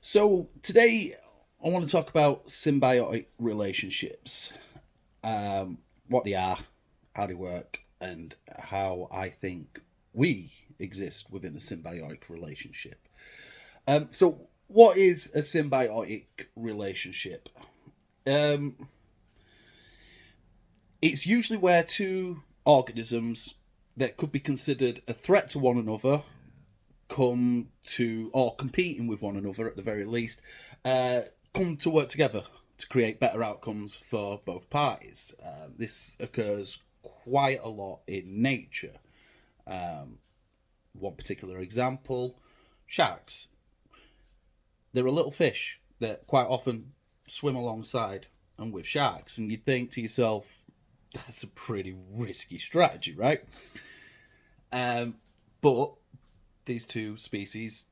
So today I want to talk about symbiotic relationships, what they are, how they work, and how I think we exist within a symbiotic relationship. So what is a symbiotic relationship? Um, it's usually where two organisms that could be considered a threat to one another come to, or competing with one another at the very least, uh, come to work together to create better outcomes for both parties. This occurs quite a lot in nature. One particular example, sharks. They're a little fish that quite often swim alongside and with sharks, and you'd think to yourself, that's a pretty risky strategy, right? But these two species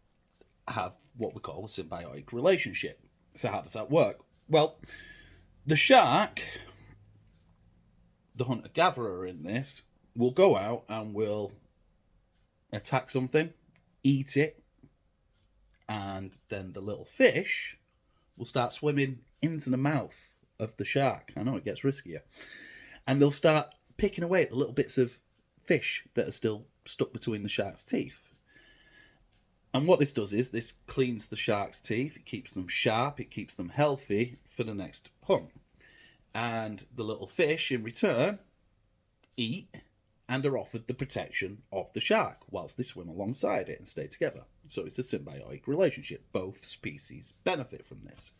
have what we call a symbiotic relationship. So, how does that work? Well, the shark, the hunter gatherer in this, will go out and will attack something, eat it, and then the little fish will start swimming into the mouth of the shark. I know it gets riskier. And they'll start picking away at the little bits of fish that are still stuck between the shark's teeth. And what this does is this cleans the shark's teeth, it keeps them sharp, it keeps them healthy for the next hunt. And the little fish, in return, eat and are offered the protection of the shark whilst they swim alongside it and stay together. So it's a symbiotic relationship. Both species benefit from this.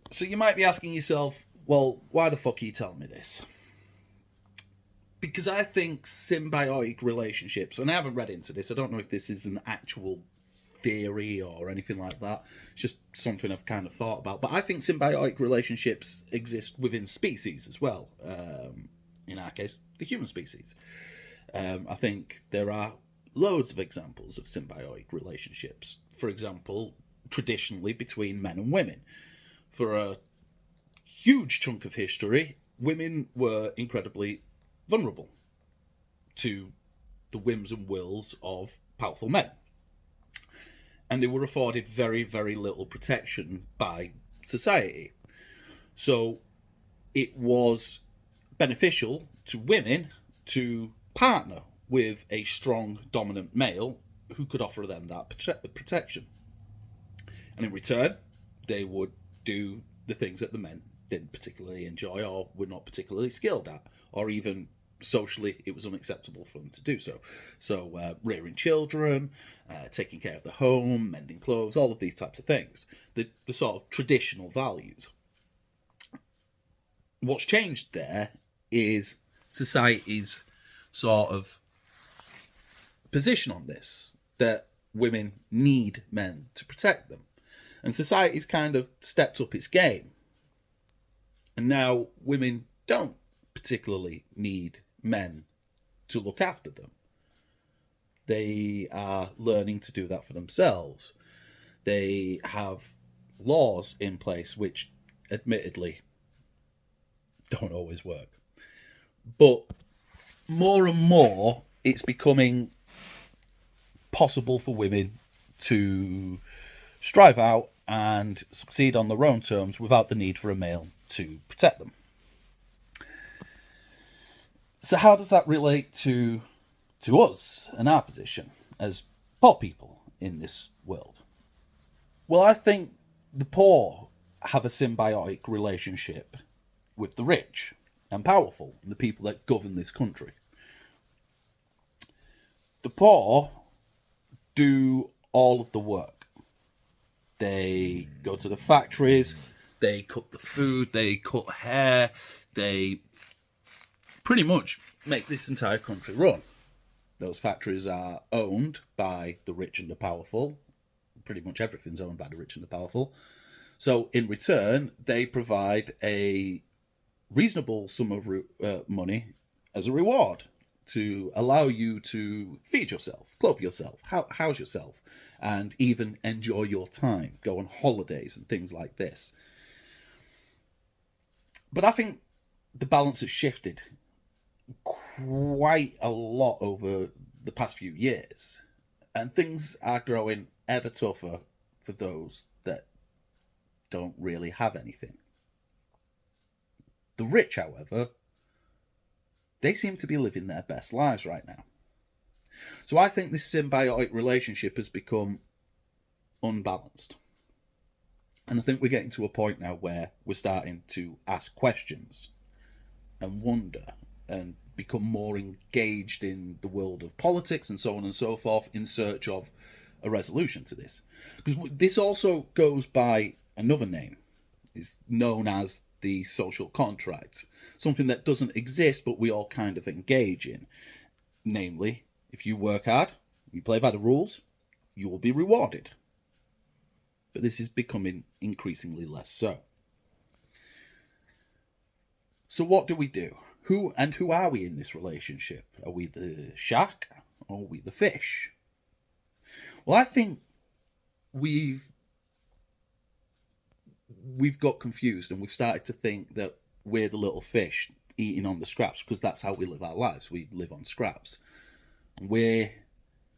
So you might be asking yourself, well, why the fuck are you telling me this? Because I think symbiotic relationships, and I haven't read into this, I don't know if this is an actual theory or anything like that. It's just something I've kind of thought about. But I think symbiotic relationships exist within species as well. In our case, the human species. I think there are loads of examples of symbiotic relationships. For example, traditionally between men and women. For a huge chunk of history, women were incredibly vulnerable to the whims and wills of powerful men. And they were afforded very, very little protection by society. So it was beneficial to women to partner with a strong, dominant male who could offer them that protection. And in return, they would do the things that the men didn't particularly enjoy or were not particularly skilled at, or even socially it was unacceptable for them to do so. So rearing children, taking care of the home, mending clothes, all of these types of things. The sort of traditional values. What's changed there is society's sort of position on this, that women need men to protect them. And society's kind of stepped up its game. And now women don't particularly need men to look after them. They are learning to do that for themselves. They have laws in place which, admittedly, don't always work. But more and more, it's becoming possible for women to strive out and succeed on their own terms without the need for a male to protect them. So how does that relate to us and our position as poor people in this world? Well, I think the poor have a symbiotic relationship with the rich and powerful and the people that govern this country. The poor do all of the work. They go to the factories, they cook the food, they cut hair, they pretty much make this entire country run. Those factories are owned by the rich and the powerful. Pretty much everything's owned by the rich and the powerful. So in return, they provide a reasonable sum of money as a reward to allow you to feed yourself, clothe yourself, house yourself, and even enjoy your time, go on holidays and things like this. But I think the balance has shifted quite a lot over the past few years, and things are growing ever tougher for those that don't really have anything. The rich, however, they seem to be living their best lives right now. So I think this symbiotic relationship has become unbalanced. And I think we're getting to a point now where we're starting to ask questions and wonder and become more engaged in the world of politics and so on and so forth in search of a resolution to this. Because this also goes by another name. It's known as the social contract, something that doesn't exist but we all kind of engage in. Namely, if you work hard, you play by the rules, you will be rewarded. But this is becoming increasingly less so. So what do we do? Who are we in this relationship? Are we the shark or are we the fish? Well, I think we've got confused and we've started to think that we're the little fish eating on the scraps, because that's how we live our lives. We live on scraps. We're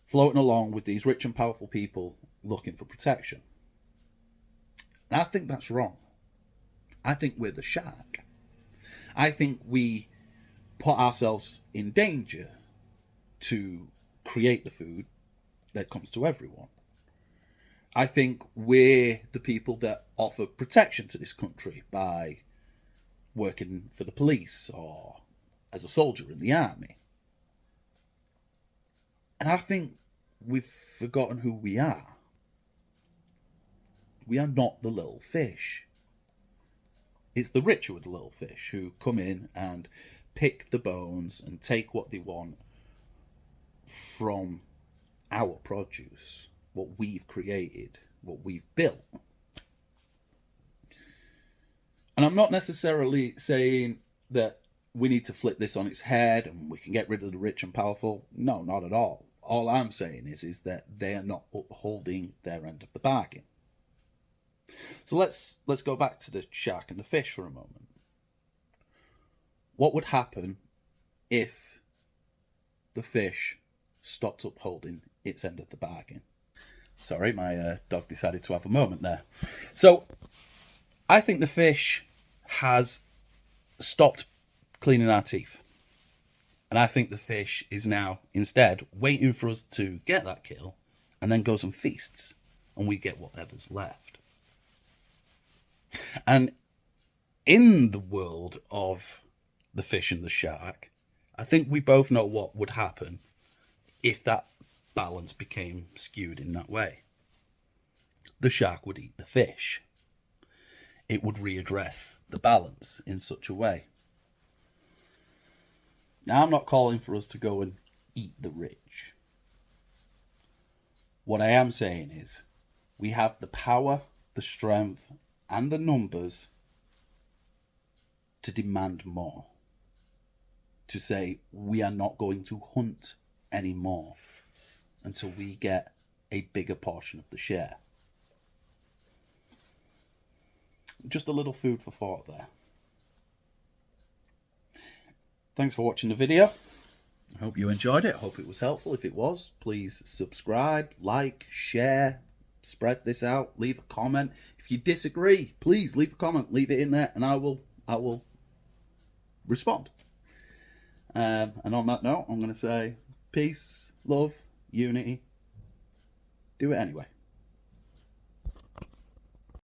floating along with these rich and powerful people looking for protection. And I think that's wrong. I think we're the shark. I think we put ourselves in danger to create the food that comes to everyone. I think we're the people that offer protection to this country by working for the police or as a soldier in the army. And I think we've forgotten who we are. We are not the little fish. It's the rich who are the little fish, who come in and pick the bones and take what they want from our produce, what we've created, what we've built. And I'm not necessarily saying that we need to flip this on its head and we can get rid of the rich and powerful. No, not at all. All I'm saying is that they are not upholding their end of the bargain. So let's go back to the shark and the fish for a moment. What would happen if the fish stopped upholding its end of the bargain? Sorry, my dog decided to have a moment there. So I think the fish has stopped cleaning our teeth. And I think the fish is now instead waiting for us to get that kill and then goes and feasts and we get whatever's left. And in the world of the fish and the shark, I think we both know what would happen if that balance became skewed in that way. The shark would eat the fish. It would readdress the balance in such a way. Now, I'm not calling for us to go and eat the rich. What I am saying is we have the power, the strength, and the numbers to demand more. To say we are not going to hunt anymore until we get a bigger portion of the share. Just a little food for thought there. Thanks for watching the video. I hope you enjoyed it. I hope it was helpful. If it was, please subscribe, like, share, spread this out, leave a comment. If you disagree, please leave a comment, leave it in there, and I will respond. And on that note, I'm going to say peace, love, unity. Do it anyway.